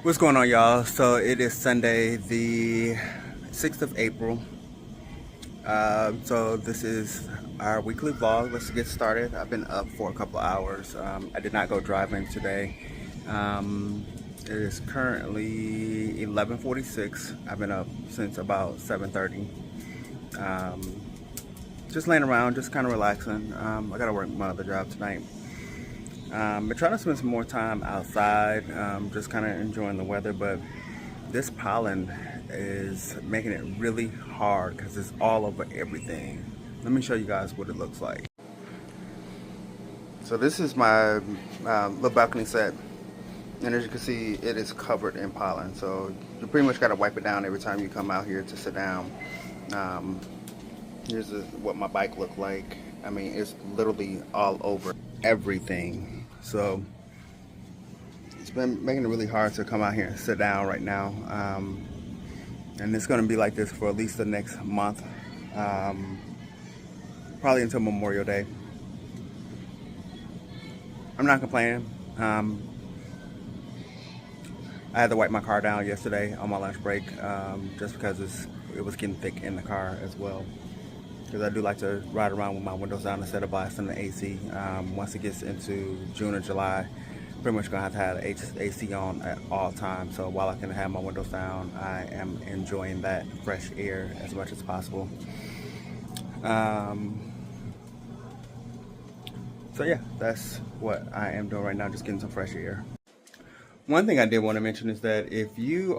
What's going on, y'all? So it is Sunday, the 6th of April. So this is our weekly vlog. Let's get started. I've been up for a couple hours. I did not go driving today. It is currently 11:46. I've been up since about 7:30. Just laying around, just kind of relaxing. I gotta work my other job tonight. Been trying to spend some more time outside, just kind of enjoying the weather, but this pollen is making it really hard because it's all over everything. Let me show you guys what it looks like. So this is my little balcony set, and as you can see, it is covered in pollen. So you pretty much got to wipe it down every time you come out here to sit down. Here's what my bike looked like. I mean, it's literally all over everything. So it's been making it really hard to come out here and sit down right now. And it's going to be like this for at least the next month, probably until Memorial Day. I'm not complaining. I had to wipe my car down yesterday on my lunch break, just because it was getting thick in the car as well. Because I do like to ride around with my windows down instead of blasting the AC. Once it gets into June or July, pretty much gonna have the AC on at all times. So while I can have my windows down, I am enjoying that fresh air as much as possible. So yeah, that's what I am doing right now, just getting some fresh air. One thing I did want to mention is that if you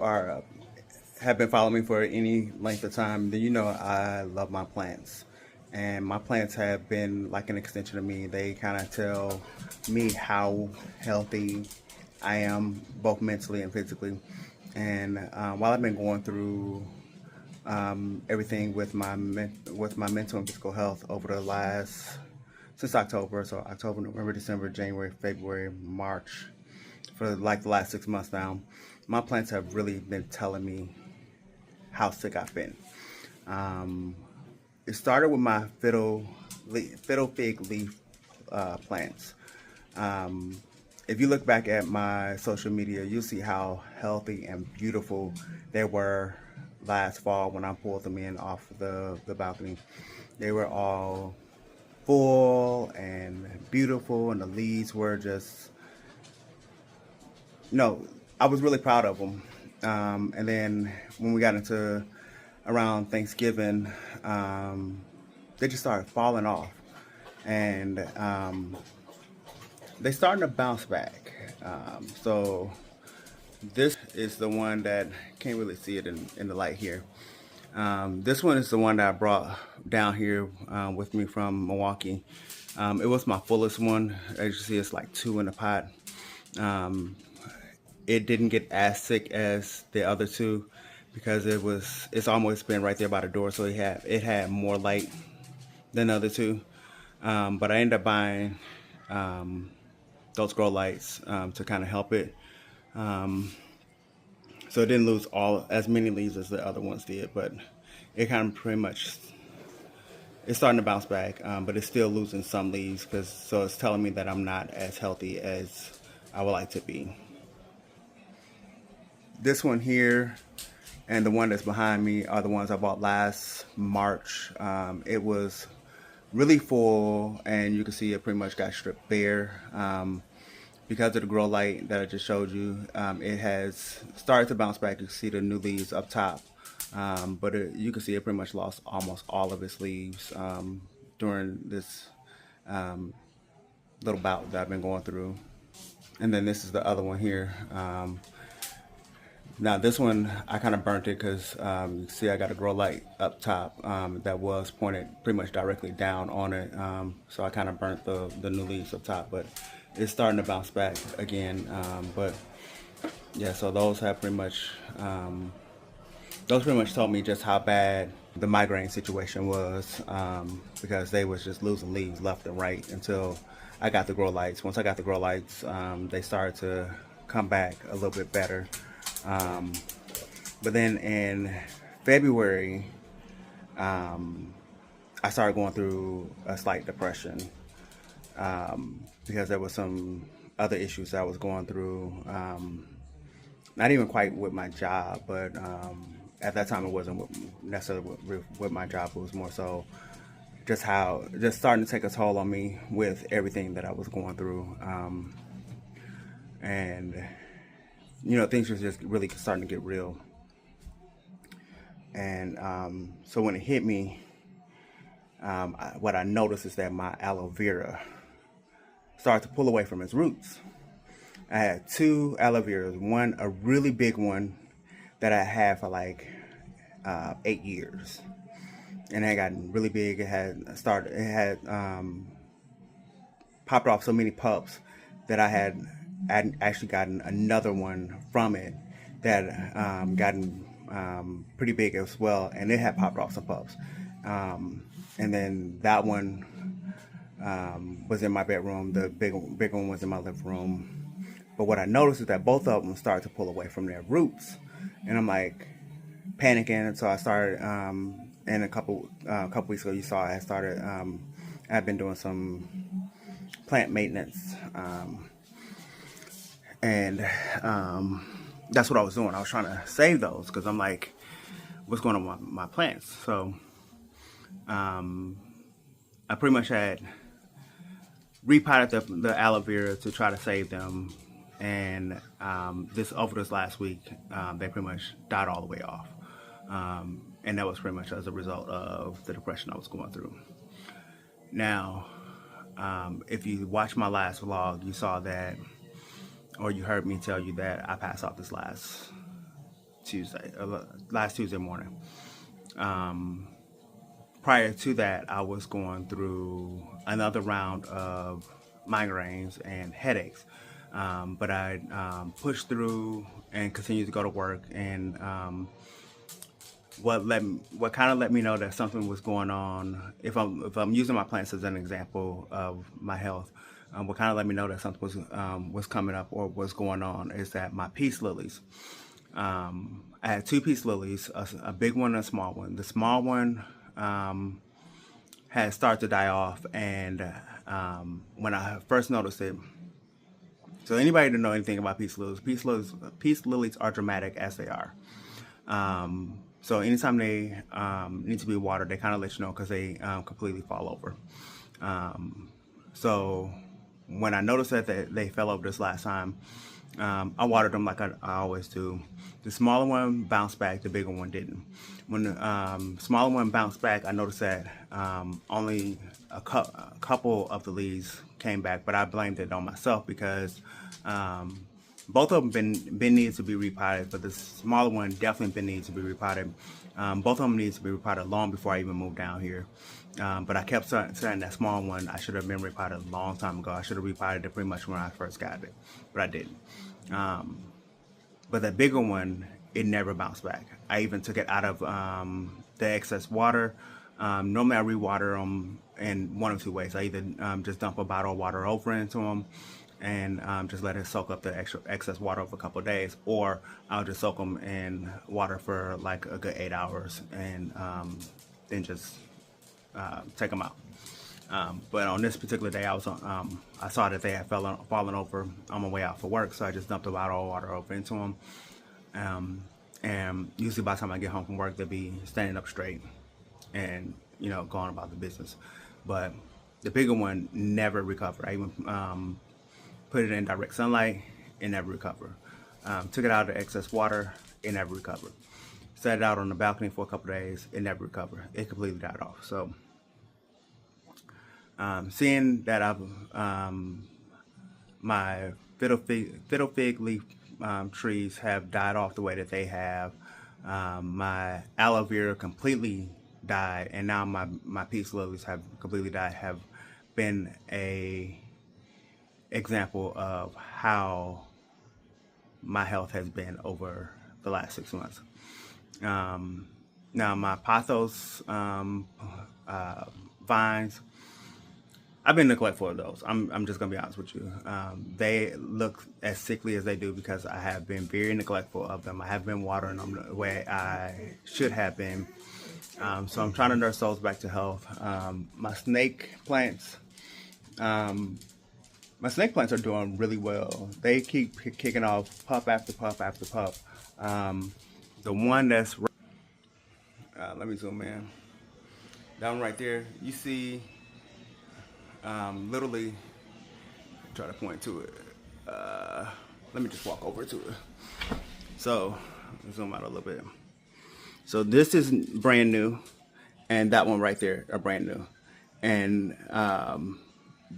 have been following me for any length of time, then you know I love my plants. And my plants have been like an extension of me. They kind of tell me how healthy I am, both mentally and physically. And while I've been going through everything with my mental and physical health over since October, so October, November, December, January, February, March, for like the last 6 months now, my plants have really been telling me how sick I've been. It started with my fiddle fig leaf plants. If you look back at my social media, you'll see how healthy and beautiful they were last fall when I pulled them in off the balcony. They were all full and beautiful, and the leaves were just, I was really proud of them. And then when we got into around Thanksgiving, they just started falling off, and they starting to bounce back. So this is the one that can't really see it in the light here. This one is the one that I brought down here with me from Milwaukee. It was my fullest one. As you see, it's like 2 in a pot. It didn't get as sick as the other 2 because it's almost been right there by the door, so it had more light than the other 2. But I ended up buying those grow lights to kind of help it. So it didn't lose as many leaves as the other ones did, but it kind of pretty much, it's starting to bounce back, but it's still losing some leaves, so it's telling me that I'm not as healthy as I would like to be. This one here and the one that's behind me are the ones I bought last March. It was really full, and you can see it pretty much got stripped bare. Because of the grow light that I just showed you, it has started to bounce back. You can see the new leaves up top, but you can see it pretty much lost almost all of its leaves during this little bout that I've been going through. And then this is the other one here. Now this one, I kind of burnt it because you see I got a grow light up top that was pointed pretty much directly down on it. So I kind of burnt the new leaves up top, but it's starting to bounce back again. But yeah, so those pretty much told me just how bad the migraine situation was, because they was just losing leaves left and right until I got the grow lights. Once I got the grow lights, they started to come back a little bit better. But then in February, I started going through a slight depression, because there was some other issues that I was going through, not even quite with my job, but at that time it wasn't necessarily with my job. It was more so just starting to take a toll on me with everything that I was going through. And things were just really starting to get real. And so when it hit me, what I noticed is that my aloe vera started to pull away from its roots. I had two aloe veras, one a really big one that I had for like 8 years, and it had gotten really big. It had popped off so many pups that I had actually gotten another one from it that gotten pretty big as well, and it had popped off some pups. And then that one was in my bedroom. The big one was in my living room. But what I noticed is that both of them started to pull away from their roots, and I'm like panicking. So I started, and a couple weeks ago, you saw I started. I've been doing some plant maintenance, and that's what I was doing. I was trying to save those because I'm like, what's going on with my plants? So I pretty much had repotted the aloe vera to try to save them, and over this last week, they pretty much died all the way off, and that was pretty much as a result of the depression I was going through. Now, if you watched my last vlog, you saw that, or you heard me tell you that I passed off this last Tuesday morning. Prior to that, I was going through another round of migraines and headaches, but I pushed through and continued to go to work. And what kind of let me know that something was going on, if I'm using my plants as an example of my health, what kind of let me know that something was coming up or was going on is that my peace lilies. I had two peace lilies, a big one and a small one. The small one had started to die off, and when I first noticed it, so anybody to know anything about peace lilies are dramatic as they are. So anytime they need to be watered, they kind of let you know because they completely fall over. So when I noticed that they fell over this last time, I watered them like I always do. The smaller one bounced back, the bigger one didn't. When the smaller one bounced back, I noticed that only a couple of the leaves came back, but I blamed it on myself because both of them been needed to be repotted, but the smaller one definitely been needed to be repotted. Both of them needed to be repotted long before I even moved down here. But I kept saying that small one, I should have been repotted a long time ago. I should have repotted it pretty much when I first got it, but I didn't. But the bigger one, it never bounced back. I even took it out of the excess water. Normally I re-water them in one of two ways. I either just dump a bottle of water over into them and just let it soak up the excess water over a couple of days, or I'll just soak them in water for like a good 8 hours and then just take them out. But on this particular day, I saw that they had fallen over on my way out for work, so I just dumped a bottle of water over into them. And usually by the time I get home from work, they'll be standing up straight and going about the business. But the bigger one never recovered. I even put it in direct sunlight, it never recovered. Took it out of the excess water, it never recovered. Set it out on the balcony for a couple of days, it never recovered. It completely died off. So seeing that my fiddle fig leaf trees have died off the way that they have, my aloe vera completely died, and now my peace lilies have completely died, have been a example of how my health has been over the last 6 months. Now my pothos vines, I've been neglectful of those. I'm just gonna be honest with you. They look as sickly as they do because I have been very neglectful of them. I have been watering them the way I should have been. So I'm trying to nurse those back to health. My snake plants, My snake plants are doing really well. They keep kicking off puff after puff after puff. The one that's let me zoom in. Down right there, you see, literally, try to point to it. Let me just walk over to it. So, zoom out a little bit. So this is brand new, and that one right there are brand new, and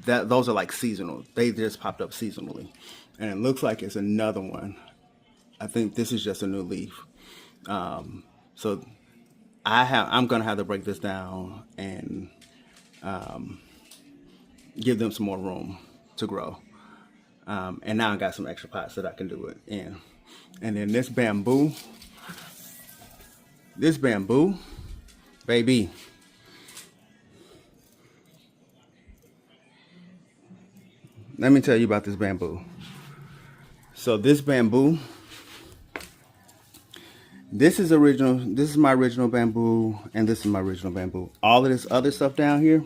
those are like seasonal. They just popped up seasonally, and it looks like it's another one. I think this is just a new leaf. So I'm gonna have to break this down and give them some more room to grow. And now I got some extra pots that I can do it in. And then this bamboo, baby. Let me tell you about this bamboo. So this bamboo, this is my original bamboo, and this is my original bamboo. All of this other stuff down here,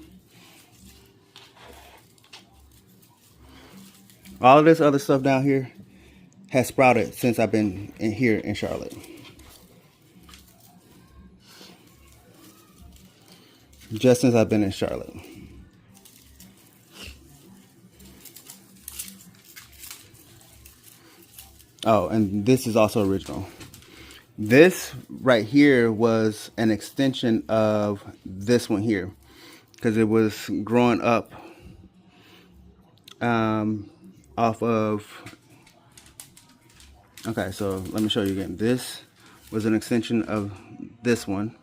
has sprouted since I've been here in Charlotte. Just since I've been in Charlotte. Oh, and this is also original. This right here was an extension of this one here, because it was growing up off of, okay, so let me show you again. This was an extension of this one.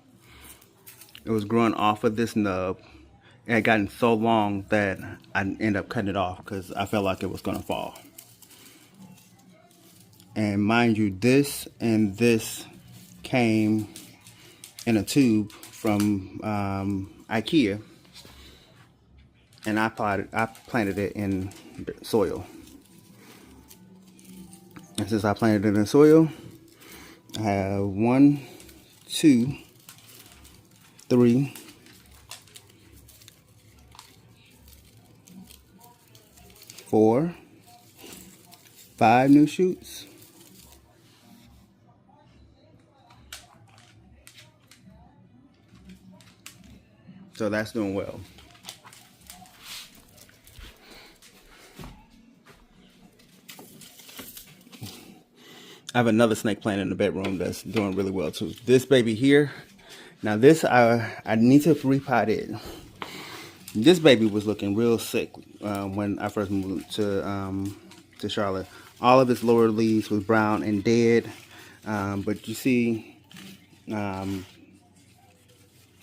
It was growing off of this nub. It had gotten so long that I ended up cutting it off because I felt like it was going to fall. And mind you, this and this came in a tube from IKEA, and I planted it in soil. And since I planted it in soil, I have 1, 2, 3, 4, 5 new shoots. So that's doing well. I have another snake plant in the bedroom that's doing really well too. This baby here, now this I need to repot it. This baby was looking real sick when I first moved to Charlotte. All of its lower leaves was brown and dead, but you see,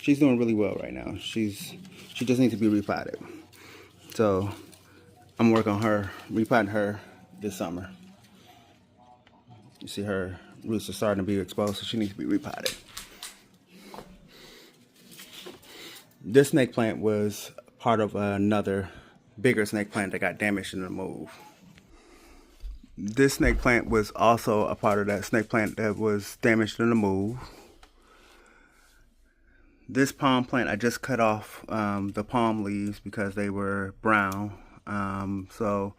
she's doing really well right now. She just needs to be repotted. So I'm working on her, repotting her this summer. You see her roots are starting to be exposed, so she needs to be repotted. This snake plant was part of another bigger snake plant that got damaged in the move. This snake plant was also a part of that snake plant that was damaged in the move. This palm plant, I just cut off the palm leaves because they were brown. So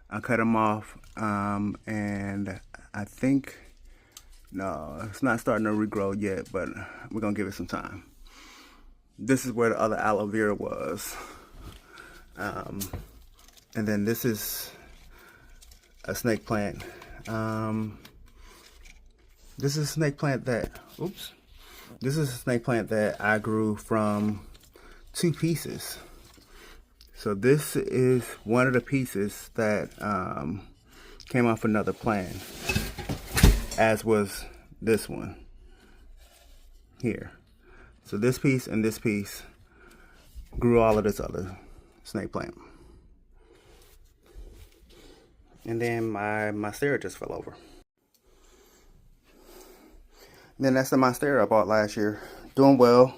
I cut them off, and I think, no, it's not starting to regrow yet, but we're gonna give it some time. This is where the other aloe vera was. And then this is a snake plant. This is a snake plant that, this is a snake plant that I grew from 2 pieces. So this is one of the pieces that came off another plant, as was this one here. So this piece and this piece grew all of this other snake plant. And then my monstera just fell over. And then that's the monstera I bought last year. Doing well.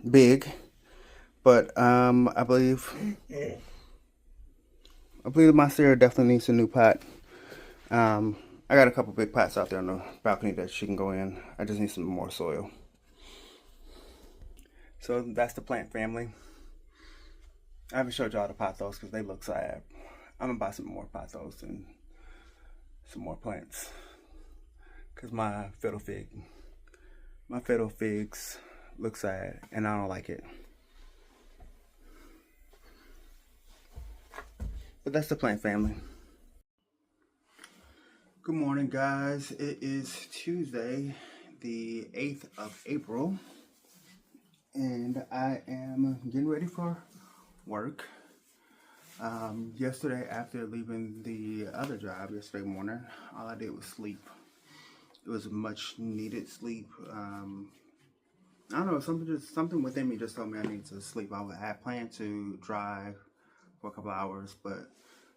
Big. But I believe the monstera definitely needs a new pot. I got a couple big pots out there on the balcony that she can go in. I just need some more soil. So that's the plant family. I haven't showed y'all the pothos because they look sad. I'm gonna buy some more pothos and some more plants because my fiddle figs look sad and I don't like it. But that's the plant family. Good morning, guys. It is Tuesday, the 8th of April, and I am getting ready for work. Yesterday, after leaving the other job yesterday morning, all I did was sleep. It was much needed sleep. I don't know, something within me just told me I need to sleep. I had planned to drive for a couple hours, but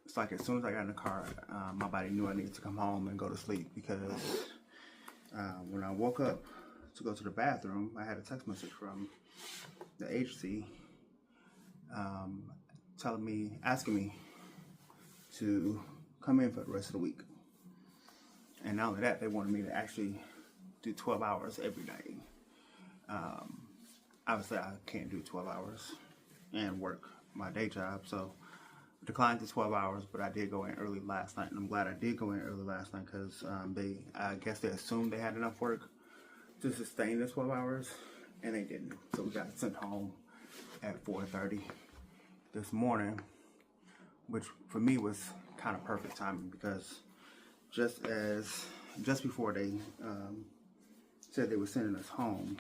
it's like as soon as I got in the car, my body knew I needed to come home and go to sleep because when I woke up to go to the bathroom, I had a text message from the agency asking me to come in for the rest of the week. And not only that, they wanted me to actually do 12 hours every day. Obviously, I can't do 12 hours and work my day job, so declined to 12 hours, but I did go in early last night, and I'm glad I did go in early last night because I guess they assumed they had enough work to sustain the 12 hours, and they didn't. So we got sent home at 4:30 this morning, which for me was kind of perfect timing because just before they said they were sending us home,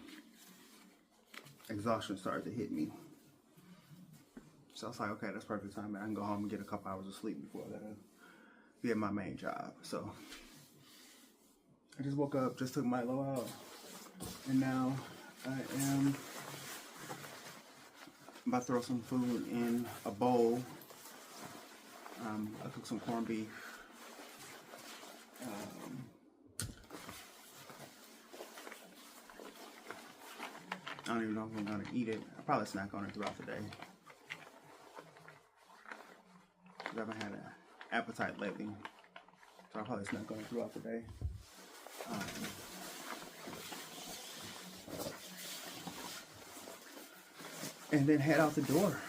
exhaustion started to hit me. So I was like, okay, that's perfect timing. I can go home and get a couple hours of sleep before I gotta be at my main job. So I just woke up, just took Milo out, and now I am about to throw some food in a bowl. I cooked some corned beef. I don't even know if I'm gonna eat it. I'll probably snack on it throughout the day. I haven't had an appetite lately, so I'll probably snack on it throughout the day. And then head out the door.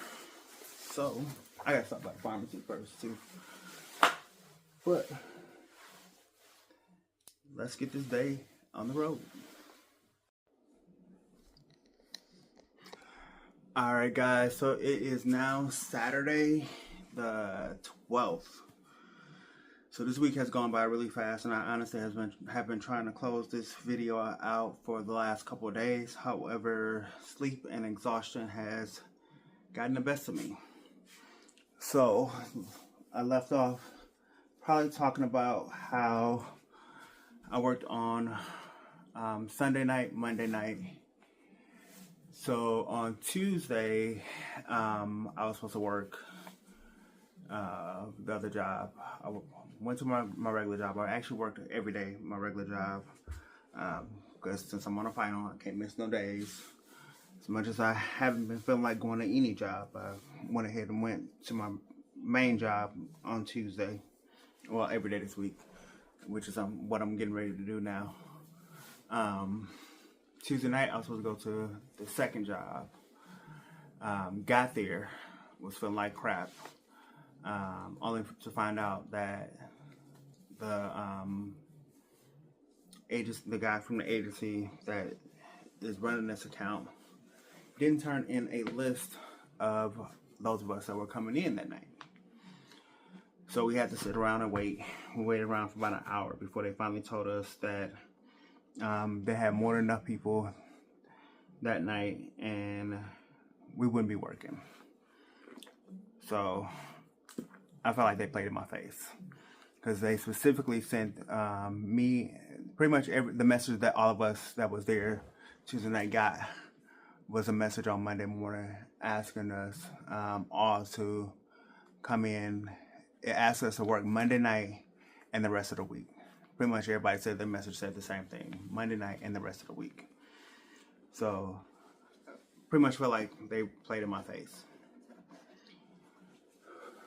So I gotta stop by the pharmacy first too. But let's get this day on the road. Alright guys, so it is now Saturday the 12th. So this week has gone by really fast, and I honestly have been trying to close this video out for the last couple of days. However, sleep and exhaustion has gotten the best of me. So I left off probably talking about how I worked on Sunday night, Monday night. So on Tuesday, I was supposed to work the other job. I went to my regular job. I actually worked every day, my regular job, because since I'm on a final, I can't miss no days. As much as I haven't been feeling like going to any job, I went ahead and went to my main job on Tuesday. Well, every day this week, which is what I'm getting ready to do now. Tuesday night, I was supposed to go to the second job. Got there, was feeling like crap. Only to find out that the guy from the agency that is running this account didn't turn in a list of those of us that were coming in that night. So we had to sit around and wait. We waited around for about an hour before they finally told us that they had more than enough people that night and we wouldn't be working. So I felt like they played in my face because they specifically sent me pretty much the message that all of us that was there Tuesday night got was a message on Monday morning asking us all to come in. It asked us to work Monday night and the rest of the week. Pretty much everybody said their message said the same thing, Monday night and the rest of the week. So pretty much felt like they played in my face.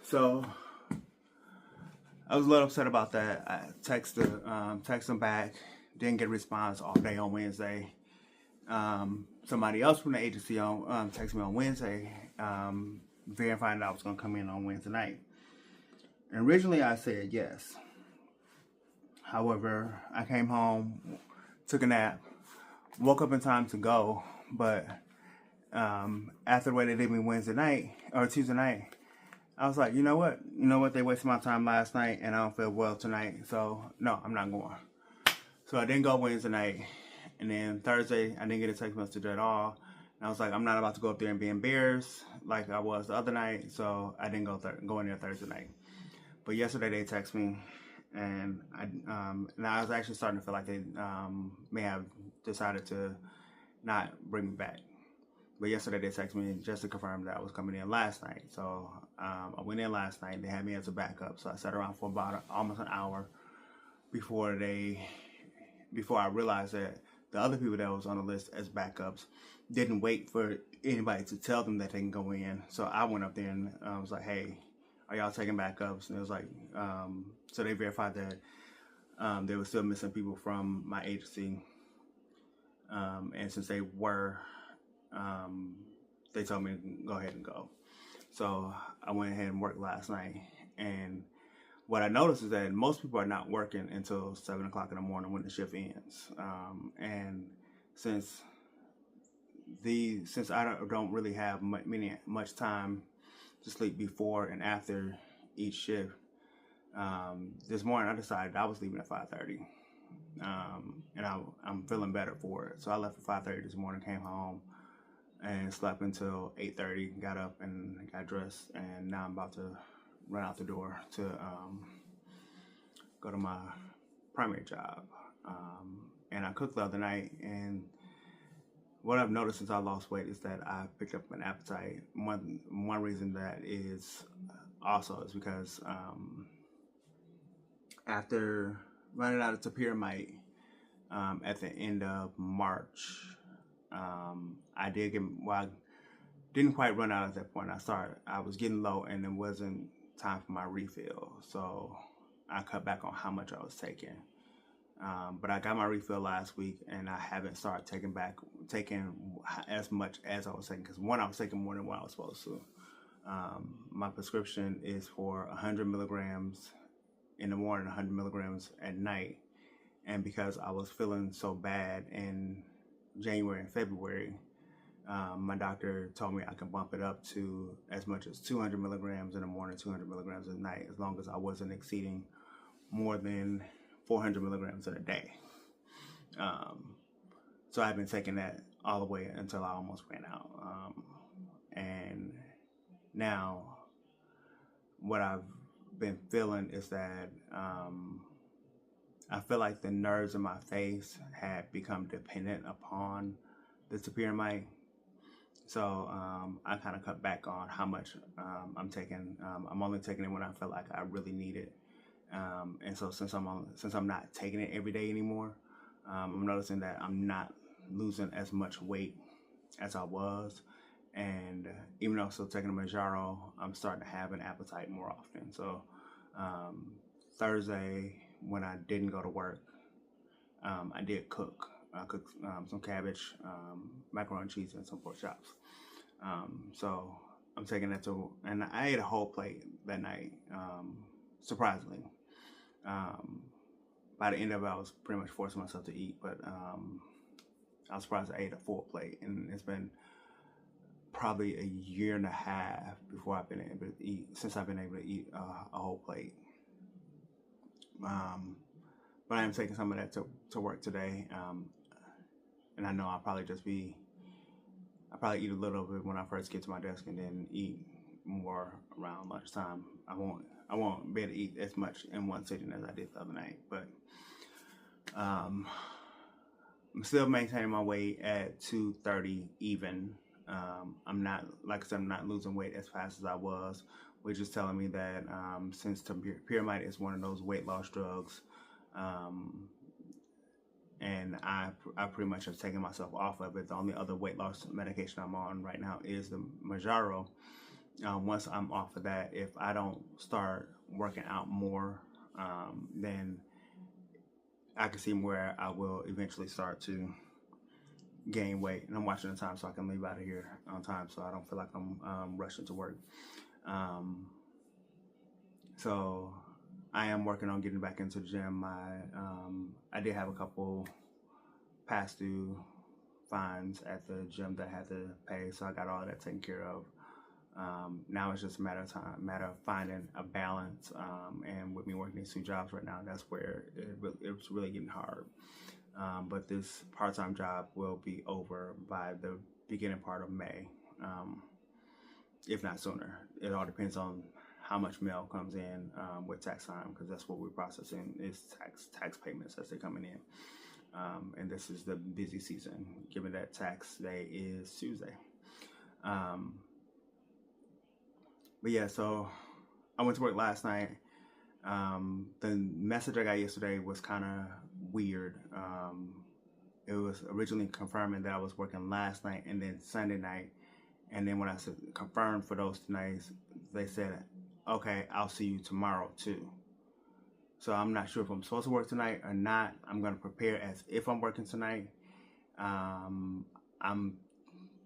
So I was a little upset about that. I texted them back, didn't get a response all day on Wednesday. Somebody else from the agency texted me on Wednesday verifying that I was going to come in on Wednesday night. And originally I said yes. However, I came home, took a nap, woke up in time to go, but after the way they did me Wednesday night or Tuesday night, I was like, you know what? They wasted my time last night, and I don't feel well tonight, so no, I'm not going. So I didn't go Wednesday night, and then Thursday I didn't get a text message at all. And I was like, I'm not about to go up there and be embarrassed like I was the other night, so I didn't go in there Thursday night. But yesterday they texted me, and I was actually starting to feel like they may have decided to not bring me back. But yesterday they texted me just to confirm that I was coming in last night. So I went in last night. They had me as a backup. So I sat around for about almost an hour before I realized that the other people that was on the list as backups didn't wait for anybody to tell them that they can go in. So I went up there and I was like, hey, are y'all taking backups? And it was like, so they verified that they were still missing people from my agency. And since they were, they told me to go ahead and go. So I went ahead and worked last night. And what I noticed is that most people are not working until 7 o'clock in the morning when the shift ends. And since I don't really have much time to sleep before and after each shift, this morning I decided I was leaving at 5:30. And I'm feeling better for it. So I left at 5:30 this morning, came home, and slept until 8:30, got up and got dressed, and now I'm about to run out the door to go to my primary job. And I cooked the other night, and what I've noticed since I lost weight is that I picked up an appetite. One reason that is also is because after running out of Tapirmite at the end of March, I didn't quite run out at that point. I was getting low, and it wasn't time for my refill. So I cut back on how much I was taking. But I got my refill last week, and I haven't started taking as much as I was taking, because I was taking more than what I was supposed to. My prescription is for 100 milligrams in the morning, 100 milligrams at night. And because I was feeling so bad in January and February, my doctor told me I could bump it up to as much as 200 milligrams in the morning, 200 milligrams at night, as long as I wasn't exceeding more than 400 milligrams in a day. So I've been taking that all the way until I almost ran out. And now what I've been feeling is that I feel like the nerves in my face had become dependent upon the Tapirmite. So I kind of cut back on how much I'm taking. I'm only taking it when I feel like I really need it. And so since I'm not taking it every day anymore, I'm noticing that I'm not losing as much weight as I was. And even though I'm still taking a Manjaro, I'm starting to have an appetite more often. So Thursday, when I didn't go to work, I did cook. I cooked some cabbage, macaroni and cheese, and some pork chops. So I'm taking that and I ate a whole plate that night, surprisingly. By the end of it, I was pretty much forcing myself to eat, but I was surprised I ate a full plate, and it's been probably a year and a half before I've been able to eat, since I've been able to eat a whole plate. But I am taking some of that to work today, and I know I'll probably eat a little bit when I first get to my desk, and then eat more around lunchtime. I won't be able to eat as much in one sitting as I did the other night, but I'm still maintaining my weight at 230 even. I'm not, like I said, I'm not losing weight as fast as I was, which is telling me that since Tapirmite is one of those weight loss drugs, and I pretty much have taken myself off of it. The only other weight loss medication I'm on right now is the Manjaro. Once I'm off of that, if I don't start working out more, then I can see where I will eventually start to gain weight, and I'm watching the time so I can leave out of here on time, so I don't feel like I'm rushing to work. So I am working on getting back into the gym. I did have a couple past due fines at the gym that I had to pay, so I got all that taken care of. Now it's just a matter of finding a balance. And with me working these 2 jobs right now, that's where it's really getting hard. But this part-time job will be over by the beginning part of May, if not sooner. It all depends on how much mail comes in with tax time, because that's what we're processing is tax payments as they're coming in. And this is the busy season, given that tax day is Tuesday. But yeah, so I went to work last night. The message I got yesterday was kind of weird. It was originally confirming that I was working last night and then Sunday night. And then when I said confirmed for those 2 nights, they said, okay, I'll see you tomorrow too. So I'm not sure if I'm supposed to work tonight or not. I'm going to prepare as if I'm working tonight. I'm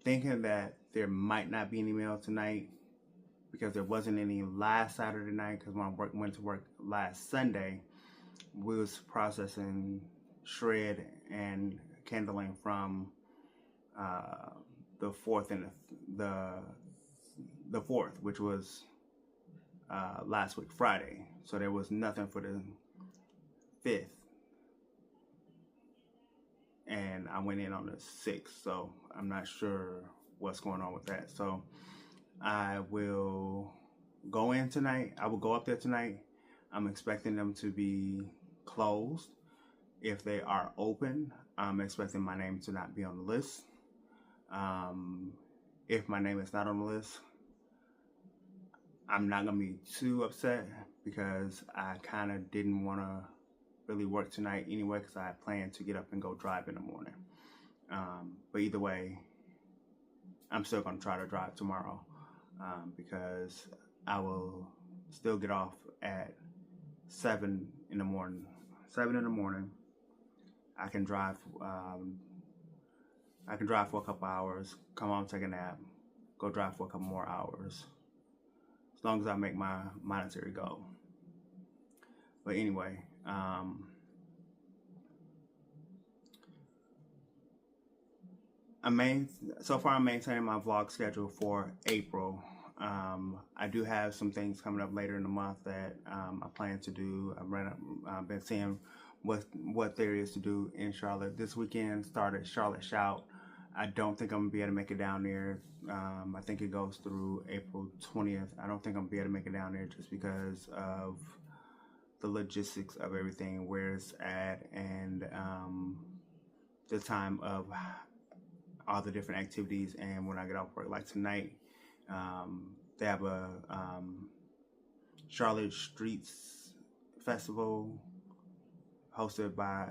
thinking that there might not be any mail tonight, because there wasn't any last Saturday night, because when I went to work last Sunday, we was processing shred and kindling from the 4th and the 4th, which was last week, Friday. So there was nothing for the 5th. And I went in on the 6th, so I'm not sure what's going on with that. So I will go in tonight. I will go up there tonight. I'm expecting them to be closed. If they are open, I'm expecting my name to not be on the list. If my name is not on the list, I'm not going to be too upset, because I kind of didn't want to really work tonight anyway, because I had planned to get up and go drive in the morning. But either way, I'm still going to try to drive tomorrow, because I will still get off at 7 in the morning. 7 in the morning. I can drive for a couple hours, come home, take a nap, go drive for a couple more hours, as long as I make my monetary goal. But anyway, so far I'm maintaining my vlog schedule for April. I do have some things coming up later in the month that I plan to do. I've been seeing what there is to do in Charlotte. This weekend started Charlotte Shout. I don't think I'm gonna be able to make it down there. I think it goes through April 20th. I don't think I'm gonna be able to make it down there, just because of the logistics of everything, where it's at, and the time of all the different activities. And when I get off work, like tonight, they have a Charlotte Streets Festival hosted by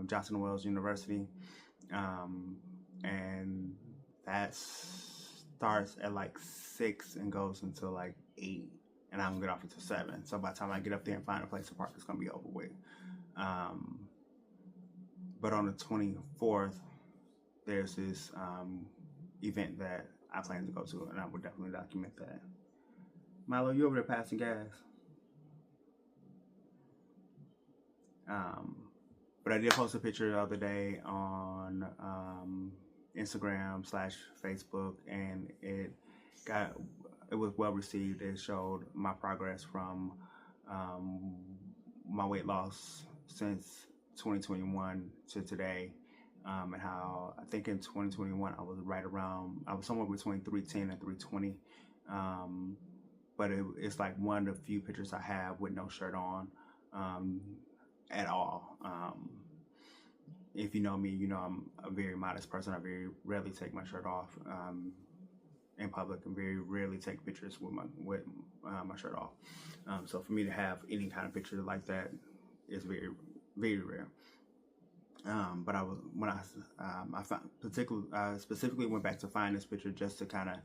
Johnson & Wales University, and that starts at like 6 and goes until like 8, and I'm gonna get off until 7. So by the time I get up there and find a place to park, it's gonna be over with. But on the 24th, there's this event that I plan to go to, and I will definitely document that. Milo, you over there passing gas? But I did post a picture the other day on Instagram/Facebook, and it was well received. It showed my progress from my weight loss since 2021 to today, and how I think in 2021 I was somewhere between 310 and 320, but it's like one of the few pictures I have with no shirt on at all. If you know me, you know I'm a very modest person. I very rarely take my shirt off in public, and very rarely take pictures with my shirt off. So for me to have any kind of picture like that is very, very rare. But I specifically went back to find this picture just to kind of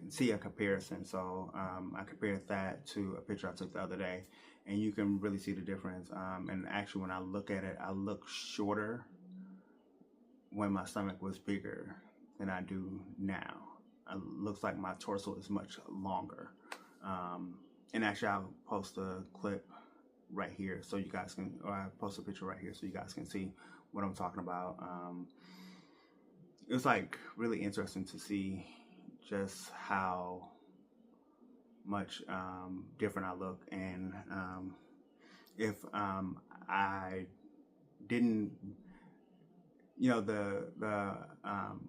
see a comparison. So I compared that to a picture I took the other day, and you can really see the difference. And actually, when I look at it, I look shorter when my stomach was bigger than I do now. It looks like my torso is much longer. And actually, I'll post a clip right here so you guys can, or I post a picture right here so you guys can see what I'm talking about. It was like really interesting to see just how much different I look, and if I didn't, you know, the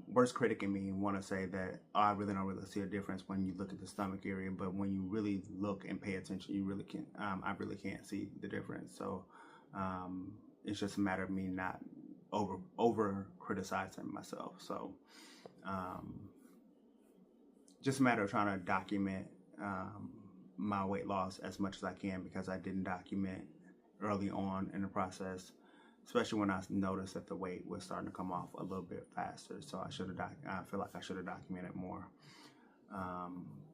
worst critic in me want to say that, oh, I really don't really see a difference when you look at the stomach area, but when you really look and pay attention, you really can. I really can't see the difference. So it's just a matter of me not over criticizing myself. So just a matter of trying to document my weight loss as much as I can, because I didn't document early on in the process, especially when I noticed that the weight was starting to come off a little bit faster. So I feel like I should have documented more.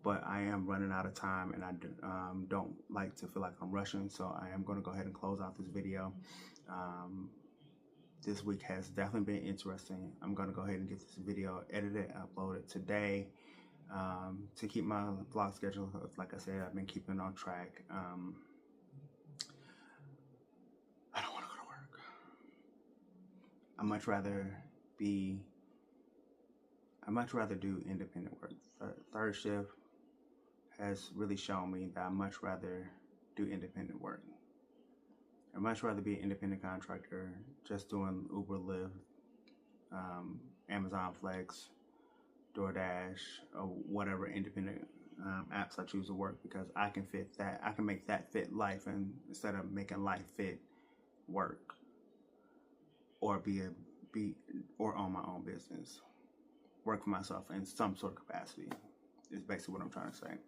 But I am running out of time, and I don't like to feel like I'm rushing. So I am going to go ahead and close out this video. This week has definitely been interesting. I'm going to go ahead and get this video edited and uploaded today. To keep my vlog schedule, like I said, I've been keeping on track. I don't want to go to work. I much rather do independent work. Third shift has really shown me that I much rather do independent work. I'd much rather be an independent contractor, just doing Uber, Lyft, Amazon Flex, DoorDash, or whatever independent apps I choose to work, because I can make that fit life, and instead of making life fit work, or or own my own business, work for myself in some sort of capacity, is basically what I'm trying to say.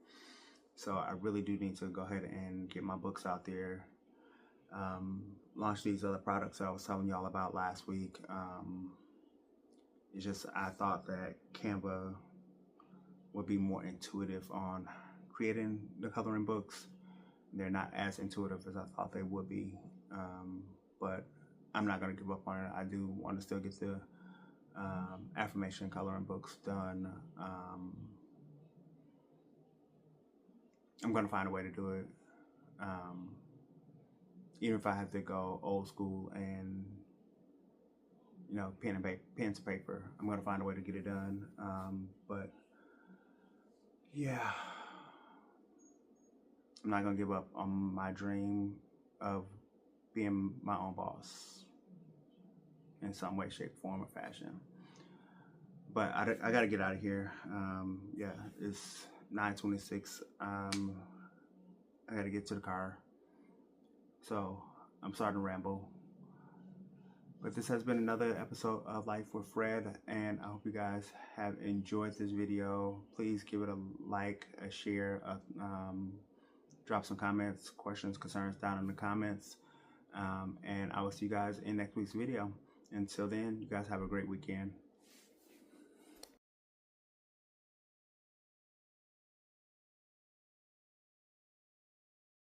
So I really do need to go ahead and get my books out there, launch these other products I was telling y'all about last week. It's just, I thought that Canva would be more intuitive on creating the coloring books. They're not as intuitive as I thought they would be, but I'm not going to give up on it. I do want to still get the affirmation coloring books done. I'm going to find a way to do it, even if I have to go old school and, you know, pen to paper. I'm going to find a way to get it done. But yeah, I'm not going to give up on my dream of being my own boss in some way, shape, form, or fashion. But I got to get out of here. Yeah, it's 9:26. I got to get to the car. So I'm starting to ramble. But this has been another episode of Life with Fred, and I hope you guys have enjoyed this video. Please give it a like, a share, drop some comments, questions, concerns down in the comments, and I will see you guys in next week's video. Until then, you guys have a great weekend.